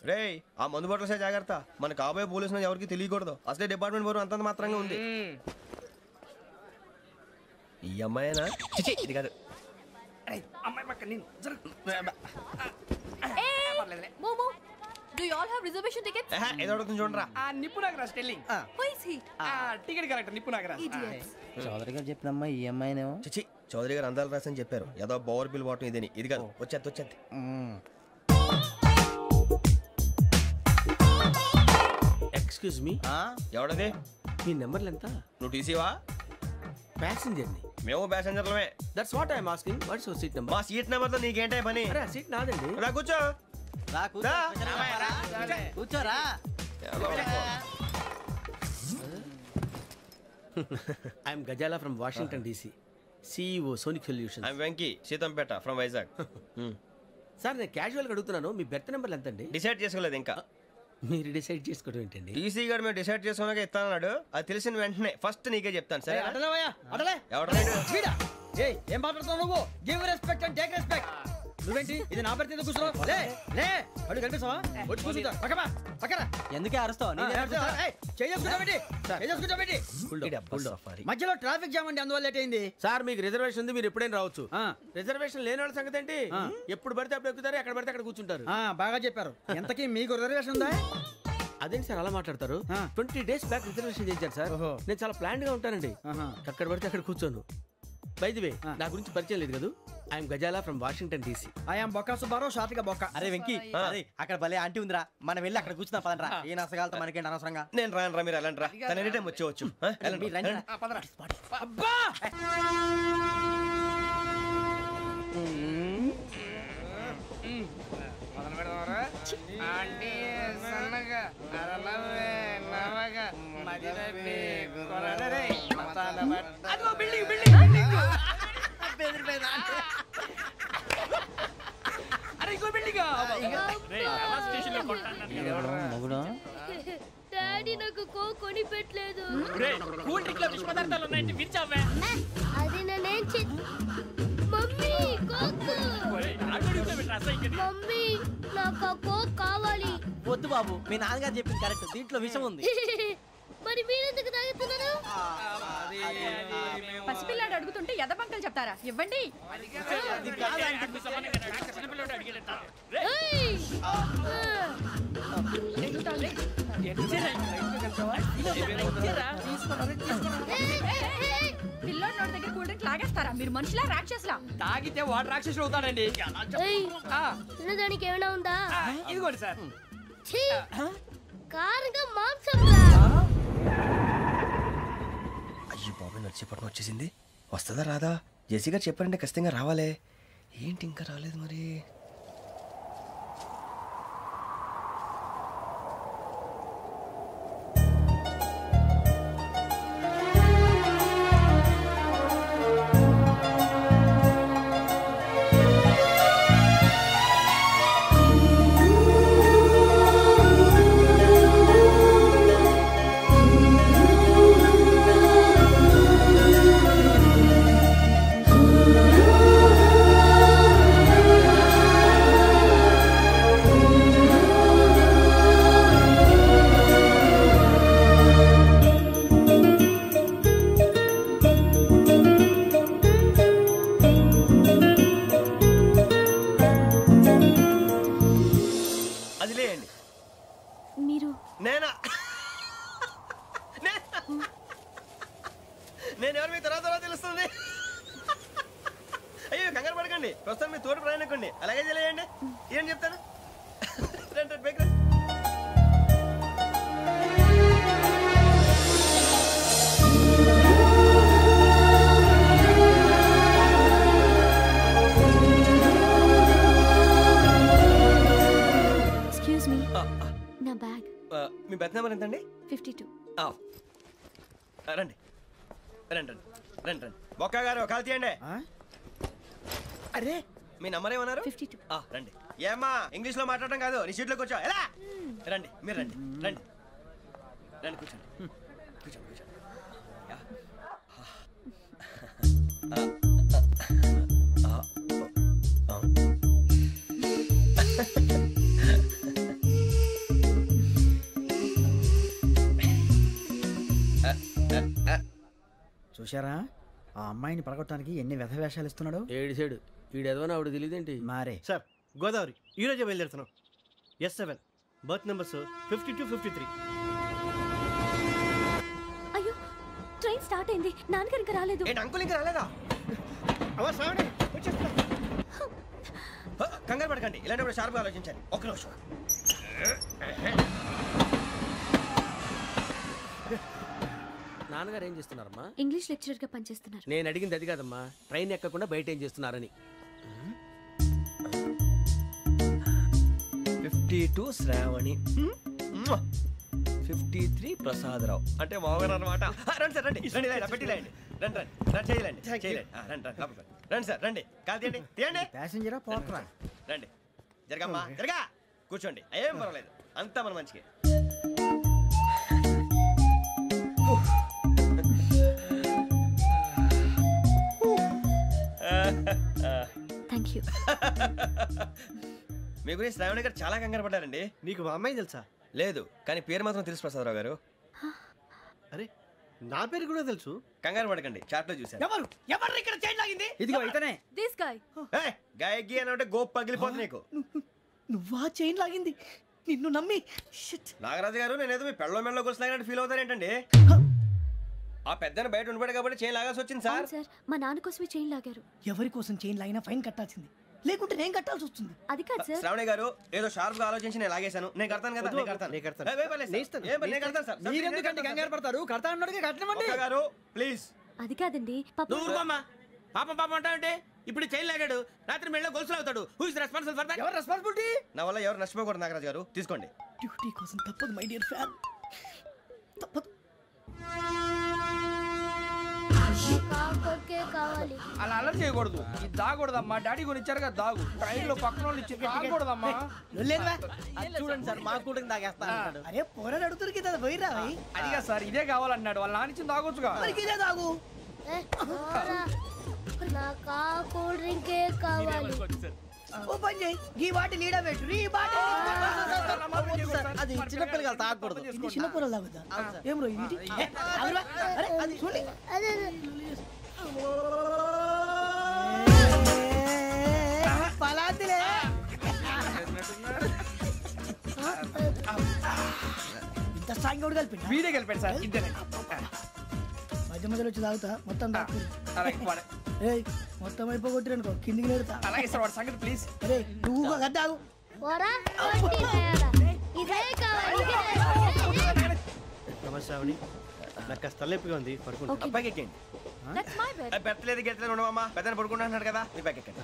రే ఆ మందు బట్టలసే జాగ్రత్త, మన కాబోయే పోలీసులు ఎవరికి తెలియకూడదు. అసలే డిపార్ట్మెంట్ బోరు అంతంత మాత్రంగా ఉంది. ఈ అమ్మాయినా చిచి ఇది కాదు. అమ్మాయి పక్క నేను Do you all have reservation tickets? ఏదో అడుగుతుంది చూడరా. నిప్పు Nagaraj telling. Who is he? Ticket correct నిప్పు నాగరాజ్. Idiots. చౌదరి గారు చెప్పినమ్మా ఈ అమ్మాయినేమో. చిచి చౌదరి గారు అందాలు రాసని చెప్పారు. ఏదో బోర్ బిల్ వాటం ఇదేని. ఇది కాదు, వచ్చేది. Excuse me, ఎవడది? మీ నెంబర్లు ఎంత? నువ్వు టీసీవా? ప్యాసింజర్ ని. మేము ప్యాసెంజర్లమే. That's what I'm asking. What's your seat number? మా సీట్ నెంబర్ తో నీకేంటే పని? అరే సీట్ నాదండి. రా కూర్చో. కూర్చోరా. I'm Gazala from Washington DC, CEO Sonic Solutions. I'm Venky, Seethampeta from Vizag. Sir నేను క్యాజువల్గా అడుగుతున్నాను, మీ బెర్త్ నెంబర్లు ఎంత అండి? డిసైడ్ చేసుకోలేదు ఇంకా. మీరు డిసైడ్ చేసుకోవడం ఏంటండి? టీసీ గారు మేము డిసైడ్ చేసుకున్నాక ఇస్తానన్నాడు. అది తెలిసిన వెంటనే ఫస్ట్ నీకే చెప్తాను. సరే ఎవడ ఏం మాట్లాడుతున్నావు నువ్వు? Give respect and take respect. నువ్వేంటి ఇది నా పరిస్థితి కూర్చున్నావు? లే అడుగు కనిపిస్తావా? వచ్చి కూర్చుంటా. పక్కన ఎందుకే అరుస్తావు? మధ్యలో ట్రాఫిక్ జామ్ అండి, అందువల్ల లేట్ అయింది. సార్ మీకు రిజర్వేషన్ ఉంది, మీరు ఎప్పుడైనా రావచ్చు. రిజర్వేషన్ లేని వాళ్ళ సంగతి ఏంటి? ఎప్పుడు పడితే అప్పుడు ఎక్కుతారు, ఎక్కడ పడితే అక్కడ కూర్చుంటారు. బాగా చెప్పారు. ఎంతకీ మీకు రిజర్వేషన్ ఉందా? అదేంటి సార్ అలా మాట్లాడతారు? 20 days బ్యాక్ రిజర్వేషన్ చేశారు సార్. నేను చాలా ప్లాన్డ్ గా ఉంటానండి. అక్కడ పడితే అక్కడ కూర్చోను. బై ది వే నా గురించి పరిచయం లేదు కదా. I'm Gazala from Washington DC. I'm Bokka Subbarao, షాతిక బొక్క. అరే వెంకీ, అక్కడ భలే ఆంటీ ఉందిరా, మనం వెళ్ళి అక్కడ కూర్చున్నా పదనరా. ఏ నసగాలతో మనకేంటి అనవసరంగా. నేను రాను, మీరు ఎలాంటి రా. తన ఎనీ టైం వచ్చేవచ్చు. అబ్బా డాడీ నాకు కోక్ కొని పెట్టలేదు. అది నేనేం మమ్మీ కోక్. మమ్మీ నాకు ఆ కోక్ కావాలి. వద్దు బాబు, మీ నాన్నగారు చెప్పింది కరెక్ట్, దీంట్లో విషయం ఉంది. మరి మీరెందుకు తాగుతున్నారు? పసిపిల్లాడు అడుగుతుంటే ఎదబంకలు చెప్తారా? ఇవ్వండి. పిల్లోడు నోటి దగ్గర కూల్ డ్రింక్ లాగేస్తారా? మీరు మనుషులా రాక్షసులా? తాగితే వాడు రాక్షసుడు అవుతాడండి. తినడానికి ఏమైనా ఉందా? ఇదిగోండి సార్. కారంగా మాంసం. అయ్యో బాబాయ్, నడిచేపట్నం వచ్చేసింది. వస్తుందా రాదా? జేసీ గారు చెప్పారంటే ఖచ్చితంగా రావాలే. ఏంటి ఇంకా రాలేదు మరి? నేను ఎవరు మీ తర్వాత తెలుస్తుంది. అయ్యో కంగారు పడకండి, ప్రస్తుతం మీ తోటి ప్రయాణకండి. అలాగే తెలియండి, ఏం చెప్తాను. రండి బైక్ రండి. ఎక్స్క్యూజ్ మీ, నా బ్యాగ్. మీ బెత్ నెంబర్ ఎంతండి? 52. రండి రండి రండి రండి రండి. బొక్క గారు కాల్ తీయండి. అరే మీ నంబర్ ఏమన్నారు? 52. రండి. ఏమ్మా ఇంగ్లీష్ లో మాట్లాడడం కాదు, నీ సీట్లో కూర్చో. ఎలా రండి, మీరు రండి రండి రండి, కూర్చోండి కూర్చోండి కూర్చోండి. చూశారా ఆ అమ్మాయిని పడగొట్టడానికి ఎన్ని వ్యధ వేషాలు ఇస్తున్నాడు. ఏడు సైడు ఈడెదవని ఆవిడ తెలియదేంటి. మారే సార్ గోదావరి ఈరోజే బయలుదేరుతున్నాం. S7 berth numbers 52, 53. అయ్యో ట్రైన్ స్టార్ట్ అయింది, నాన్నగారు ఇంకా రాలేదు. ఏంటి అంకుల్ ఇంకా రాలేదా? కంగారు పడకండి, ఇలాంటప్పుడు షార్ప్గా ఆలోచించండి. ఒక్క నిమిషం. నాన్నగారు ఏం చేస్తున్నారమ్మా? ఇంగ్లీష్ లెక్చరర్ గా పనిచేస్తున్నారు. నేను అడిగింది అది కాదమ్మా, ట్రైన్ ఎక్కకుండా బయట ఏం చేస్తున్నారని. 52 శ్రావణి, 53 ప్రసాదరావు అంటే మామగారు అనమాట. రండి సార్, రండి రండి, పెట్టిలేండి, రండి రండి రండి, చేయలేండి చేయలేండి, రండి రండి రండి సార్, రండి కాదు తీయండి తీయండి. ప్యాసింజరా పోట్రా. రండి జరగమ్మా, జరగా కూర్చోండి, ఏం పర్వాలేదు, అంతా మన మంచిగా. Thank you. మీ గురించి శ్రావణి గారు చాలా కంగారు పడ్డారండి. నీకు మా అమ్మాయి తెలుసా? లేదు, కానీ పేరు మాత్రం తెలుసు ప్రసాదరావు గారు. అరే నా పేరు కూడా తెలుసు. కంగారు పడకండి, చాట్లో చూశాను. ఎవరు ఎవరు ఇక్కడ చైన్ లాగింది? ఇదిగో ఇతనే. This guy. గాయకి అని అంటే గోప్ పగిలిపోతుంది నీకు. నువ్వా చైన్ లాగింది? నిన్ను నమ్మి. నాగరాజు గారు, నేనేదో మీ పెళ్ళ మెళ్ళ గురిసిలాగినట్టు ఫీల్ అవుతారేంటండి? ఆ పెద్దని బయట ఉండిపోయాడు కాబట్టి చైన్ లాగాల్సి వచ్చింది సార్. సార్ మా నాన్న కోసమే చైన్ లాగారు. ఎవరి కోసం చైన్ లాగినా ఫైన్ కట్టాల్సింది, లేకుంటే నేను కట్టాల్సి వస్తుంది. అది కాదు సార్. శ్రావణి గారు ఏదో షార్ప్ గా ఆలోచించి నేను లాగేశాను. నేను కడతాను కదా, నేను కడతాను. నేను కడతాను సార్. మీరెందుకంటే కంగారు పడతారు? కడతా అన్నాడుగా కట్టమండి. గారు ప్లీజ్. అది కాదండి నువ్వు ఊరుకోమ్మా. పాపం పాపం అంటావంటే ఇప్పుడు చైన్ లాగాడు, రాత్రి మెళ్ళ గొలుసులు అవుతాడు. Who is responsible for that? ఎవరు రెస్పాన్సిబిలిటీ? నా వల్ల ఎవరు నష్టపోకూడదు నాగరాజు గారు, తీసుకోండి. డ్యూటీ కోసం తప్పదు మై డియర్ ఫ్యాన్, తప్పదు. కావాలి. అలా అలర్ చేయకూడదు, ఇది దాగకూడదమ్మా. డాడీ కొని ఇచ్చారు కదా దాగు. ట్రైన్ లో పక్కన వాళ్ళు ఇచ్చి దాగకూడదమ్మా. చూడండి సార్, మా కూడా తాగేస్తా. అరే పోరాడు అడుగుతారు కదా, పోయిరా. అదిగా సార్, ఇదే కావాలన్నాడు. వాళ్ళ నాన్న ఇచ్చింది తాగొచ్చుగా. ఇదే తాగు. నాకు ఆ కూల్ డ్రింకే కావాలి. ఓ పని చేయి, ఈ బాటి లీడ పెట్టు. ఈ బాటి అది చిన్నపిల్లలు తాగకూడదు. ఇది చిన్న పొరలు తాగుతా. ఏం రో ఇది? అరే అది చూడండి. అదే పలాతిలే. ఇంత స్ట్రాంగ్ కూడా కలిపి వీడే కలిపాడు సార్. ఇద్దరే మధ్య మధ్యలో వచ్చి తాగుతా, మొత్తం తాగు. మొత్తం అయిపోగొట్టిరనుకో కిందికి నేడుతా. అలాగే సార్, వాడు సంగతి ప్లీజ్. అరే నువ్వు గద్దాగు. ఇదే కావాలి. నమస్తే శ్రావణి, నాకు కాస్త తలెప్పిగా ఉంది, పడుకుంటా. అబ్బాయికి ఎక్కండి. That's my bed. పెట్టలేదు గెట్టలేదు ఉండవమ్మా, పెద్దని పడుకుంటున్నాడు కదా, మీ బ్యాగ్ ఎక్కండి.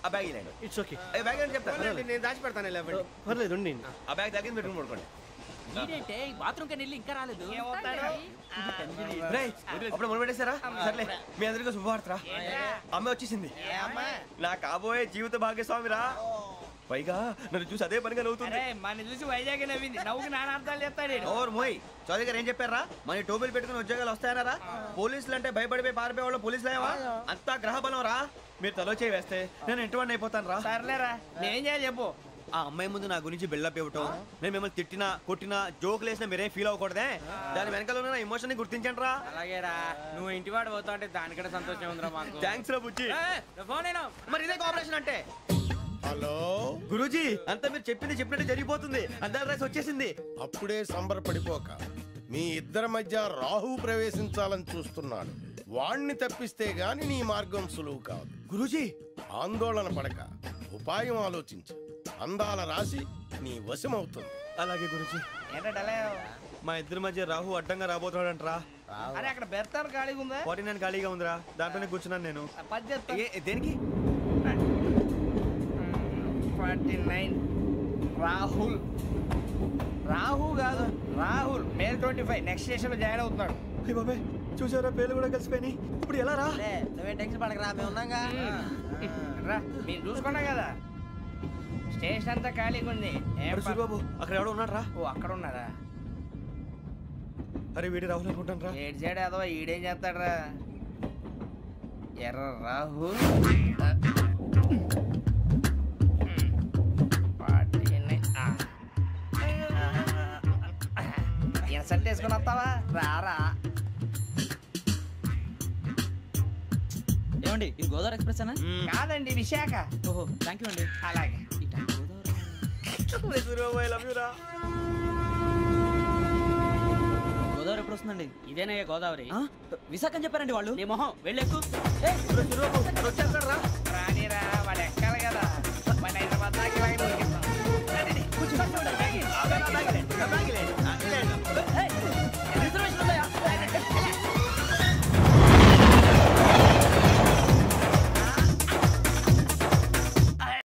ఆ బ్యాగ్ ఇలాండి. It's okay. బ్యాగ్ అని చెప్తాను, నేను దాచి పెడతాను. పర్లేదు ఉండి. ఆ బ్యాగ్ తగ్గింది పెట్టుకుని పడుకోండి. బాత్రూమ్ కి వెళ్ళి ఇంకా రాలేదు. అప్పుడు మొదలు పెట్టేశారా? సర్లే, మీ అందరికీ శుభవార్తరా, అమ్మ వచ్చేసింది. నా కాబోయే జీవిత భాగ్యస్వామిరా. పైగా నన్ను చూసి అదే పనిగా నవ్వుతుంది. మన చూసి వైజాగ్ నవ్వింది. నవ్వుకి నాన్న అర్థాలు చెప్తాడు. ఓర్ మోయ్, చౌదరి గారు ఏం చెప్పారా? మన టోబీలు పెట్టుకుని ఉద్యోగాలు వస్తాయనరా? పోలీసులు అంటే భయపడిపోయి పారిపోయే వాళ్ళు పోలీసులు అయ్యావా? అంతా గ్రహ బలం రా. మీరు తలో చేయి వేస్తే నేను ఇంటివాడిని అయిపోతాను రా. సర్లేరా, నేనేం చేయాలి చెప్పు. ఆ అమ్మాయి ముందు నా గురించి బిల్డప్ ఇవ్వటం, నేను మిమ్మల్ని తిట్టినా కొట్టినా జోకులు వేసినా మీరేం ఫీల్ అవ్వకూడదే. దాని వెనకాల ఉన్న ఎమోషన్ ని గుర్తించండి రా. అలాగేరా, నువ్వు ఇంటివాడు పోతా అంటే దానికంటే సంతోషం ఉందిరా మాకు. థ్యాంక్స్ రా బుజ్జి. ఫోన్ అయినా మరి ఇదే కోఆపరేషన్ అంటే. హలో గురూజీ, అంతా మీరు చెప్పింది చెప్పినట్టు జరిగిపోతుంది. అందాల రైస్ వచ్చేసింది. అప్పుడే సంబరపడిపోక, మీ ఇద్దరి మధ్య రాహు ప్రవేశించాలని చూస్తున్నాడు. వాణ్ణి తప్పిస్తే గాని నీ మార్గం సులువు కాదు. గురూజీ, ఆందోళన పడక, ఉపాయం ఆలోచించు. అందాల రాశి నీ వశమవుతుంది. అలాగే గురూజీ. మా ఇద్దరి మధ్య రాహు అడ్డంగా రాబోతున్నాడంటరా. అరే అక్కడ బెర్తాను ఖాళీగా ఉందా? 49 ఖాళీగా ఉందిరా, దాంట్లోనే కూర్చున్నాను నేను. దేనికి? 49 రాహుల్. రాహు కాదు, రాహుల్. మే 25 నెక్స్ట్ స్టేషన్ లో జాయిన్ అవుతున్నాడు. బాబాయ్ చూసారా, పేర్లు కూడా కలిసిపోయినాయి. ఇప్పుడు ఎలా రా? నువ్వేం టెన్షన్ పడకరా, మేము ఉన్నాగా. రా, మీరు చూసుకున్నా కదా, స్టేషన్ అంతా ఖాళీగా ఉంది. బాబు అక్కడ ఎవడో ఉన్నాడు రా. ఓ అక్కడ ఉన్నారా? అరే వీడి రాహుల్ అనుకుంటాను రా. ఏడు సైడ్ అదో ఈడేం చేస్తాడరా? ఎర్ర రాహు. ఇన్సల్ట్ వేసుకుని వస్తావా? రారా. ఏమండి ఇది గోదావరి ఎక్స్ప్రెస్ అనా? కాదండి విశాఖ. ఓహో థ్యాంక్ యూ అండి. అలాగే. గోదావరి ఎప్పుడు వస్తుందండి? ఇదేనయ్య గోదావరి. విశాఖ అని చెప్పారండి వాళ్ళు. నీ మొహం వెళ్ళెక్కు. రానిరా వాడు ఎక్కాలి కదా. మన హైదరాబాద్ దాకా ఇలాగే దొరికిస్తాం. రండి, కూర్చోండి.